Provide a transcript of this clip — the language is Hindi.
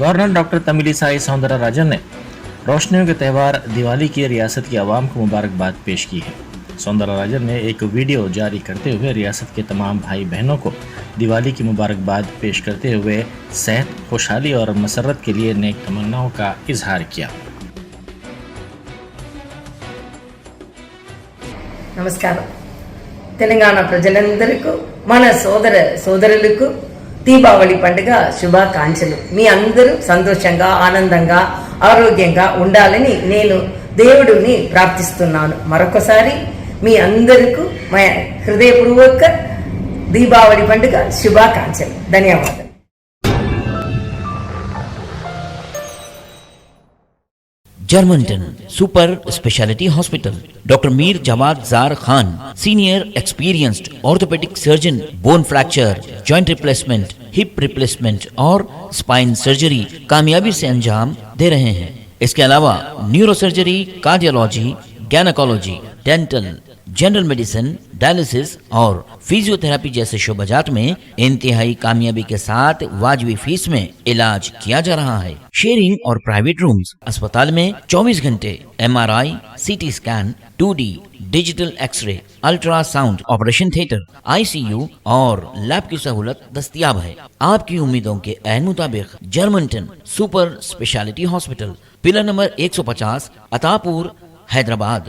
गवर्नर डॉक्टर तमिलिसाई सौंदरराजन ने रोशनियों के त्यौहार दिवाली की रियासत की आवाम को मुबारकबाद पेश की है। सौंदरराजन ने एक वीडियो जारी करते हुए रियासत के तमाम भाई बहनों को दिवाली की मुबारकबाद पेश करते हुए सेहत, खुशहाली और मसरत के लिए नेक तमन्नाओं का इजहार किया। నమస్కారం తెలంగాణ ప్రజలందరికీ మన సోదర సోదరులకు దీపావళి పండుగ శుభాకాంక్షలు। మీ అందరూ సంతోషంగా ఆనందంగా ఆరోగ్యంగా ఉండాలని నేను దేవుడిని ప్రార్థిస్తున్నాను। మరొకసారి మీ అందరికీ మా హృదయపూర్వక దీపావళి పండుగ శుభాకాంక్షలు। ధన్యవాదాలు। Germanten super speciality hospital, doctor Mir Jawad Zar Khan, senior experienced orthopaedic surgeon, bone fracture, joint replacement, hip replacement और स्पाइन सर्जरी कामयाबी से अंजाम दे रहे हैं। इसके अलावा neuro surgery, cardiology, gynaecology, dental, general medicine, dialysis और फिजियोथेरेपी जैसे शोबाजात में इंतहाई कामयाबी के साथ वाजबी फीस में इलाज किया जा रहा है। शेयरिंग और प्राइवेट रूम्स, अस्पताल में 24 घंटे MRI, CT scan, 2D digital x ray, ultrasound, operation theatre, ICU और लैब की सहूलत दस्तयाब है। आपकी उम्मीदों के ऐन मुताबिक Germanten super speciality hospital, pillar number 150, Attapur, Hyderabad.